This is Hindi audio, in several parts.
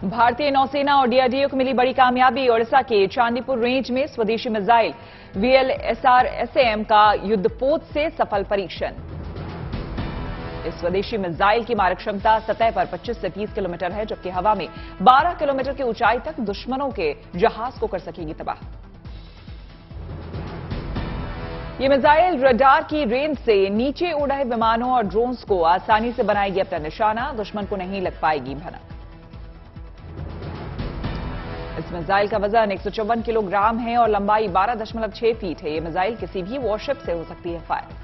भारतीय नौसेना और डीआरडीओ को मिली बड़ी कामयाबी। ओडिशा के चांदीपुर रेंज में स्वदेशी मिसाइल VLSR-SAM का युद्धपोत से सफल परीक्षण। इस स्वदेशी मिसाइल की मारक क्षमता सतह पर 25 से 30 किलोमीटर है, जबकि हवा में 12 किलोमीटर की ऊंचाई तक दुश्मनों के जहाज को कर सकेगी तबाह। ये मिसाइल रडार की रेंज से नीचे उड़ रहे विमानों और ड्रोन्स को आसानी से बनाएगी अपना निशाना। दुश्मन को नहीं लग पाएगी भनक। इस मिसाइल का वजन 154 किलोग्राम है और लंबाई 12.6 फीट है। यह मिसाइल किसी भी वॉरशिप से हो सकती है फायर।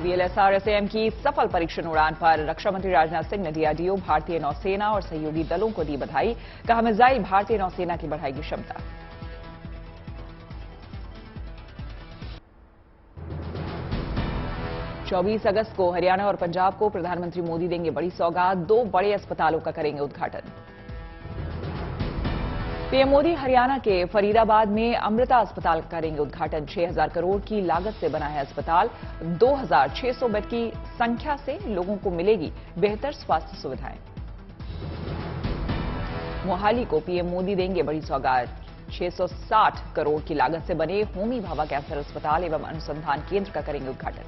VLSR-SAM की सफल परीक्षण उड़ान पर रक्षा मंत्री राजनाथ सिंह ने डीआरडीओ, भारतीय नौसेना और सहयोगी दलों को दी बधाई। कहा, मिसाइल भारतीय नौसेना की बढ़ाएगी क्षमता। चौबीस अगस्त को हरियाणा और पंजाब को प्रधानमंत्री मोदी देंगे बड़ी सौगात। 2 बड़े अस्पतालों का करेंगे उद्घाटन। पीएम मोदी हरियाणा के फरीदाबाद में अमृता अस्पताल का करेंगे उद्घाटन। 6000 करोड़ की लागत से बना है अस्पताल। 2600 बेड की संख्या से लोगों को मिलेगी बेहतर स्वास्थ्य सुविधाएं। मोहाली को पीएम मोदी देंगे बड़ी सौगात। 660 करोड़ की लागत से बने होमी भाभा कैंसर अस्पताल एवं अनुसंधान केंद्र का करेंगे उद्घाटन।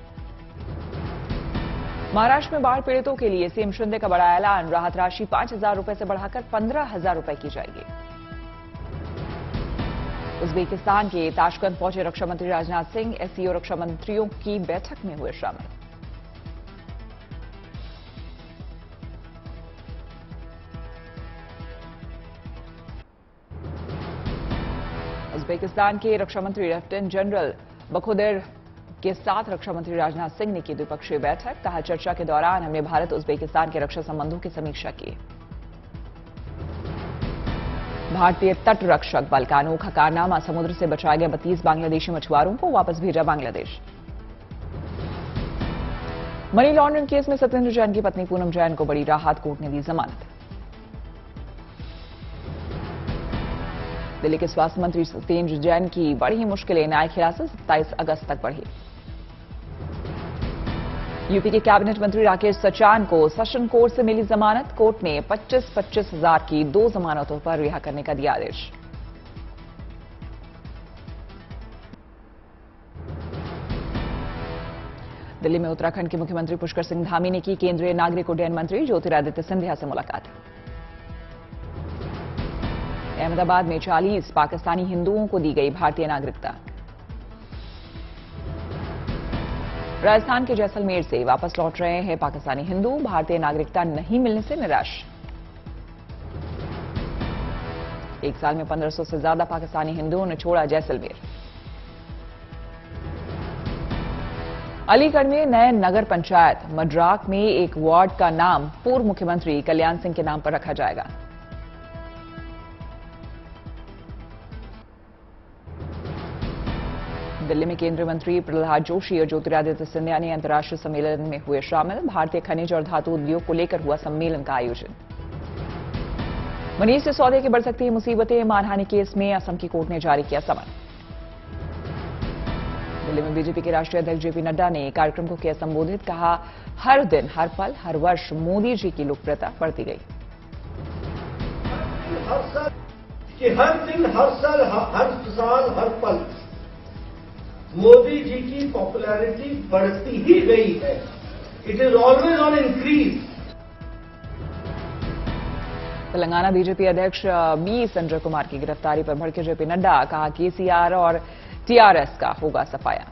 महाराष्ट्र में बाढ़ पीड़ितों के लिए सीएम शिंदे का बड़ा ऐलान। राहत राशि 5000 रुपए से बढ़ाकर 15000 रुपए की जाएगी। उज्बेकिस्तान के ताशकंद पहुंचे रक्षा मंत्री राजनाथ सिंह। एससीओ रक्षा मंत्रियों की बैठक में हुए शामिल। उज्बेकिस्तान के रक्षा मंत्री लेफ्टिनेंट जनरल बखोदिर के साथ रक्षा मंत्री राजनाथ सिंह ने की द्विपक्षीय बैठक। कहा, चर्चा के दौरान हमने भारत उज्बेकिस्तान के रक्षा संबंधों की समीक्षा की। भारतीय तट रक्षक बल का अनोखा कारनामा। समुद्र से बचाए गए 32 बांग्लादेशी मछुआरों को वापस भेजा बांग्लादेश। मनी लॉन्ड्रिंग केस में सत्येंद्र जैन की पत्नी पूनम जैन को बड़ी राहत। कोर्ट ने दी जमानत। दिल्ली के स्वास्थ्य मंत्री सत्येंद्र जैन की बढ़ी मुश्किलें। न्यायिक हिरासत 27 अगस्त तक बढ़ी। यूपी के कैबिनेट मंत्री राकेश सचान को सेशन कोर्ट से मिली जमानत। कोर्ट ने 25-25 हजार की 2 जमानतों पर रिहा करने का दिया आदेश। दिल्ली में उत्तराखंड के मुख्यमंत्री पुष्कर सिंह धामी ने की केंद्रीय नागरिक उड्डयन मंत्री ज्योतिरादित्य सिंधिया से मुलाकात। अहमदाबाद में 40 पाकिस्तानी हिंदुओं को दी गई भारतीय नागरिकता। राजस्थान के जैसलमेर से वापस लौट रहे हैं पाकिस्तानी हिंदू। भारतीय नागरिकता नहीं मिलने से निराश। एक साल में 1500 से ज्यादा पाकिस्तानी हिंदुओं ने छोड़ा जैसलमेर। अलीगढ़ में नए नगर पंचायत मड्राक में एक वार्ड का नाम पूर्व मुख्यमंत्री कल्याण सिंह के नाम पर रखा जाएगा। दिल्ली में केंद्रीय मंत्री प्रहलाद जोशी और ज्योतिरादित्य सिंधिया ने अंतर्राष्ट्रीय सम्मेलन में हुए शामिल। भारतीय खनिज और धातु उद्योग को लेकर हुआ सम्मेलन का आयोजन। मनीष सिसोदिया की बढ़ सकती है मुसीबतें। मानहानि केस में असम की कोर्ट ने जारी किया समन। दिल्ली में बीजेपी के राष्ट्रीय अध्यक्ष जेपी नड्डा ने कार्यक्रम को किया संबोधित। कहा, हर दिन, हर पल, हर वर्ष मोदी जी की लोकप्रियता बढ़ती गई। हर दिन, हर साल, हर पल मोदी जी की पॉपुलैरिटी बढ़ती ही गई है। It is always on increase. Telangana BJP अध्यक्ष बी संजय कुमार की गिरफ्तारी पर भड़के जेपी नड्डा। कहा, केसीआर और टीआरएस का होगा सफाया।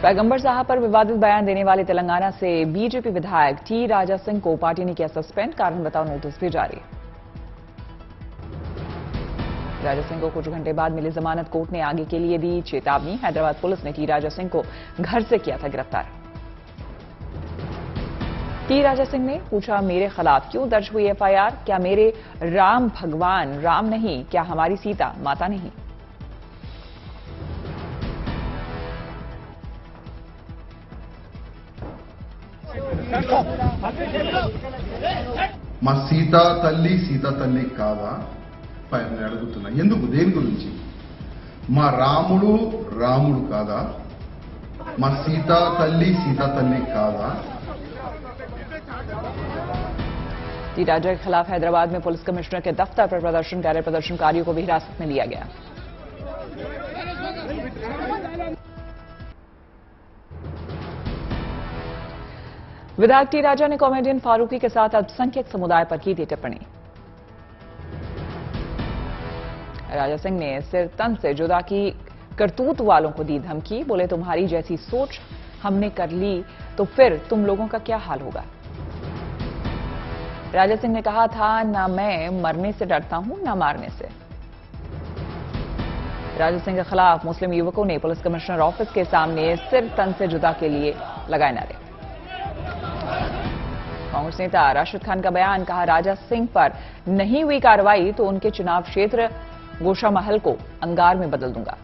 पैगंबर साहब पर विवादित बयान देने वाले तेलंगाना से बीजेपी विधायक टी राजा सिंह को पार्टी ने किया सस्पेंड। कारण बताओ नोटिस भी जारी। राजा सिंह को कुछ घंटे बाद मिली जमानत। कोर्ट ने आगे के लिए दी चेतावनी। हैदराबाद पुलिस ने टी राजा सिंह को घर से किया था गिरफ्तार। टी राजा सिंह ने पूछा, मेरे खिलाफ क्यों दर्ज हुई एफआईआर? क्या मेरे राम भगवान राम नहीं? क्या हमारी सीता माता नहीं? మా సీతా తల్లి కాదా నేను అడుగుతున్నా. ఎందుకు? దేని గురించి? మా రాముడు కాదా? మా సీతా తల్లి కాదా टी राजा के खिलाफ हैदराबाद में पुलिस कमिश्नर के दफ्तर पर प्रदर्शन कर रहे प्रदर्शनकारियों को भी हिरासत में लिया गया। विधायक टी राजा ने कॉमेडियन फारूकी के साथ अल्पसंख्यक समुदाय पर की थी टिप्पणी। राजा सिंह ने सिर तन से जुदा की करतूत वालों को दी धमकी, बोले तुम्हारी जैसी सोच हमने कर ली तो फिर तुम लोगों का क्या हाल होगा। राजा सिंह ने कहा था ना मैं मरने से डरता हूं ना मारने से। राजा सिंह के खिलाफ मुस्लिम युवकों ने पुलिस कमिश्नर ऑफिस के सामने सिर तन से जुदा के लिए लगाए नारे। कांग्रेस नेता राशिद खान का बयान, कहा राजा सिंह पर नहीं हुई कार्रवाई तो उनके चुनाव क्षेत्र गोशा महल को अंगार में बदल दूंगा।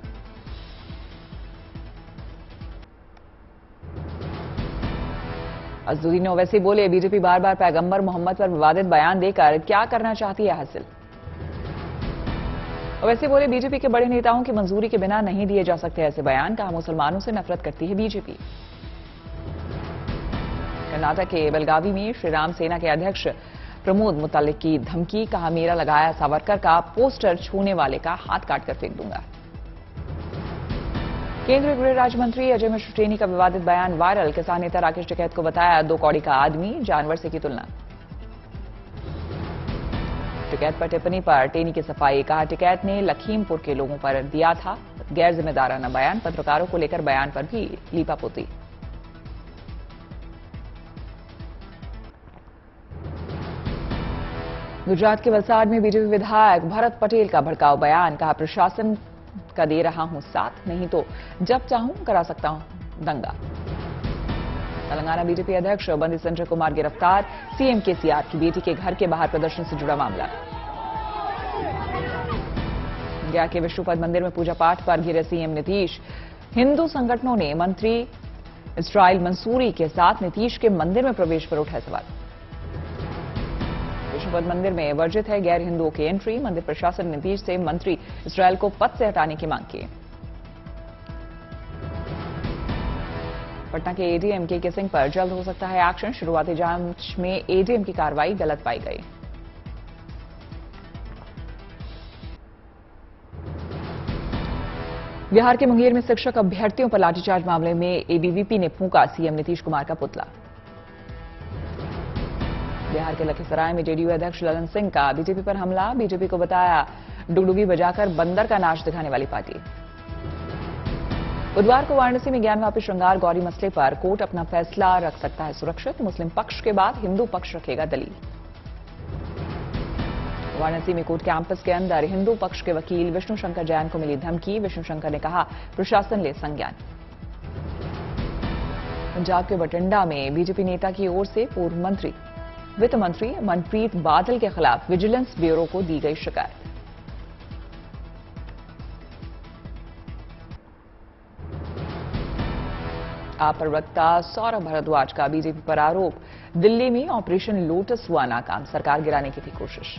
अजदुद्दीन ओवैसी बोले बीजेपी बार बार पैगंबर मोहम्मद पर विवादित बयान देकर क्या करना चाहती है हासिल। ओवैसी बोले बीजेपी के बड़े नेताओं की मंजूरी के बिना नहीं दिए जा सकते ऐसे बयान, कहा मुसलमानों से नफरत करती है बीजेपी। कर्नाटक के बेलगावी में श्रीराम सेना के अध्यक्ष प्रमोद मुतालिक की धमकी, कहा मेरा लगाया सावरकर का पोस्टर छूने वाले का हाथ काटकर फेंक दूंगा। केंद्रीय गृह राज्य मंत्री अजय मिश्र टेनी का विवादित बयान वायरल, किसान नेता राकेश टिकैत को बताया 2 कौड़ी का आदमी, जानवर से की तुलना। टिकैत पर टिप्पणी पर टेनी की सफाई, कहा टिकैत ने लखीमपुर के लोगों पर दिया था गैर जिम्मेदाराना बयान, पत्रकारों को लेकर बयान पर भी लीपापोती। गुजरात के वलसाड में बीजेपी विधायक भरत पटेल का भड़काऊ बयान, कहा प्रशासन का दे रहा हूं साथ, नहीं तो जब चाहूं करा सकता हूं दंगा। तेलंगाना बीजेपी अध्यक्ष बंदी संजय कुमार गिरफ्तार, सीएम केसीआर की बेटी के घर के बाहर प्रदर्शन से जुड़ा मामला। गया के विष्णुपद मंदिर में पूजा पाठ पर घिरे सीएम नीतीश, हिंदू संगठनों ने मंत्री इस्राइल मंसूरी के साथ नीतीश के मंदिर में प्रवेश पर उठाए सवाल। विष्णुपद मंदिर में वर्जित है गैर हिंदुओं की एंट्री, मंदिर प्रशासन नीतीश से मंत्री इस्राइल को पद से हटाने की मांग की। पटना के एडीएम के सिंह पर जल्द हो सकता है एक्शन, शुरुआती जांच में एडीएम की कार्रवाई गलत पाई गई। बिहार के मुंगेर में शिक्षक अभ्यर्थियों पर लाठीचार्ज मामले में एबीवीपी ने फूंका सीएम नीतीश कुमार का पुतला। बिहार के लखीसराय में जेडीयू अध्यक्ष ललन सिंह का बीजेपी पर हमला, बीजेपी को बताया डुगडुगी बजाकर बंदर का नाच दिखाने वाली पार्टी। बुधवार को वाराणसी में ज्ञानवापी श्रृंगार गौरी मसले पर कोर्ट अपना फैसला रख सकता है सुरक्षित, मुस्लिम पक्ष के बाद हिंदू पक्ष रखेगा दलील। वाराणसी में कोर्ट कैंपस के अंदर हिंदू पक्ष के वकील विष्णु शंकर जैन को मिली धमकी, विष्णु शंकर ने कहा प्रशासन ले संज्ञान। पंजाब के बठिंडा में बीजेपी नेता की ओर से पूर्व मंत्री वित्त मंत्री मनप्रीत बादल के खिलाफ विजिलेंस ब्यूरो को दी गई शिकायत। आप प्रवक्ता सौरभ भारद्वाज का बीजेपी पर आरोप, दिल्ली में ऑपरेशन लोटस हुआ नाकाम, सरकार गिराने की थी कोशिश।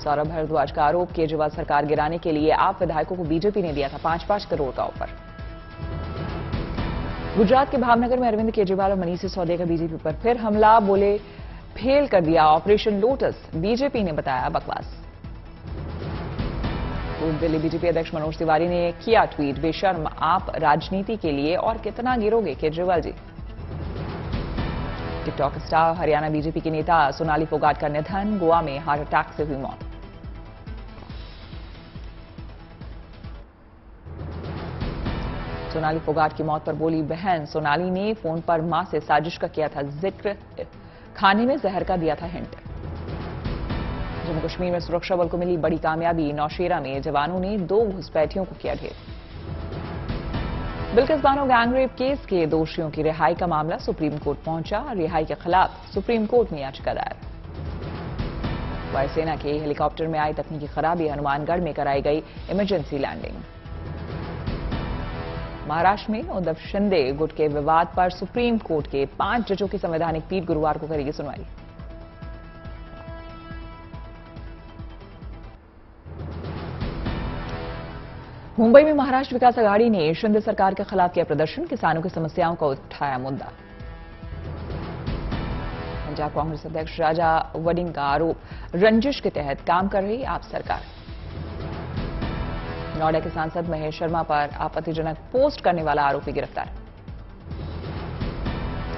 सौरभ भारद्वाज का आरोप, केजरीवाल सरकार गिराने के लिए आप विधायकों को बीजेपी ने दिया था 5-5 करोड़ का ऑफर। गुजरात के भावनगर में अरविंद केजरीवाल और मनीष सिसोदिया का बीजेपी पर फिर हमला, बोले फेल कर दिया ऑपरेशन लोटस, बीजेपी ने बताया बकवास। पूर्व दिल्ली बीजेपी अध्यक्ष मनोज तिवारी ने किया ट्वीट, बेशर्म आप राजनीति के लिए और कितना गिरोगे Kejriwal ji. TikTok star Haryana BJP के नेता सोनाली फोगाट का निधन, गोवा में हार्ट अटैक से हुई मौत। सोनाली फोगाट की मौत पर बोली बहन, सोनाली ने फोन पर मां से साजिश का किया था जिक्र, खाने में जहर का दिया था हिंट। जम्मू कश्मीर में सुरक्षा बल को मिली बड़ी कामयाबी, नौशेरा में जवानों ने 2 घुसपैठियों को किया ढेर। बिल्किस बानो गैंगरेप केस के दोषियों की रिहाई का मामला सुप्रीम कोर्ट पहुंचा, रिहाई के खिलाफ सुप्रीम कोर्ट में याचिका दायर। वायुसेना के हेलीकॉप्टर में आई तकनीकी खराबी, हनुमानगढ़ में कराई गई इमरजेंसी लैंडिंग। महाराष्ट्र में उद्धव शिंदे गुट के विवाद पर सुप्रीम कोर्ट के 5 जजों की संवैधानिक पीठ गुरुवार को करेगी सुनवाई। मुंबई में महाराष्ट्र विकास आघाड़ी ने शिंदे सरकार के खिलाफ किया प्रदर्शन, किसानों की समस्याओं का उठाया मुद्दा। पंजाब कांग्रेस अध्यक्ष राजा वडिंग का आरोप, रंजिश के तहत काम कर रही आप सरकार। नोएडा के सांसद महेश शर्मा पर आपत्तिजनक पोस्ट करने वाला आरोपी गिरफ्तार।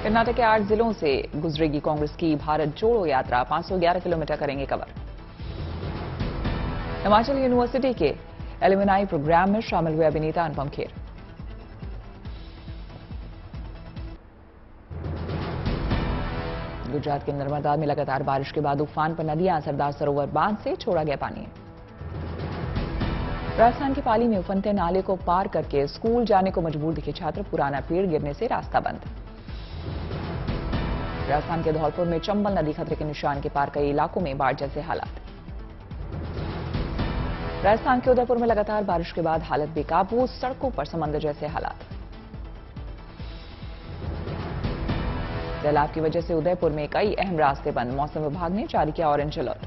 कर्नाटक के 8 जिलों से गुजरेगी कांग्रेस की भारत जोड़ो यात्रा, 511 किलोमीटर करेंगे कवर। हिमाचल यूनिवर्सिटी के एलुमनाई प्रोग्राम में शामिल हुए अभिनेता अनुपम खेर। गुजरात के नर्मदा में लगातार बारिश के बाद उफान पर नदियां, सरदार सरोवर बांध से छोड़ा गया पानी। राजस्थान के पाली में उफनते नाले को पार करके स्कूल जाने को मजबूर दिखे छात्र, पुराना पेड़ गिरने से रास्ता बंद। राजस्थान के धौलपुर में चंबल नदी खतरे के निशान के पार, कई इलाकों में बाढ़ जैसे हालात। राजस्थान के उदयपुर में लगातार बारिश के बाद हालत बेकाबू, सड़कों पर समंदर जैसे हालात। सैलाब की वजह से उदयपुर में कई अहम रास्ते बंद, मौसम विभाग ने जारी किया ऑरेंज अलर्ट।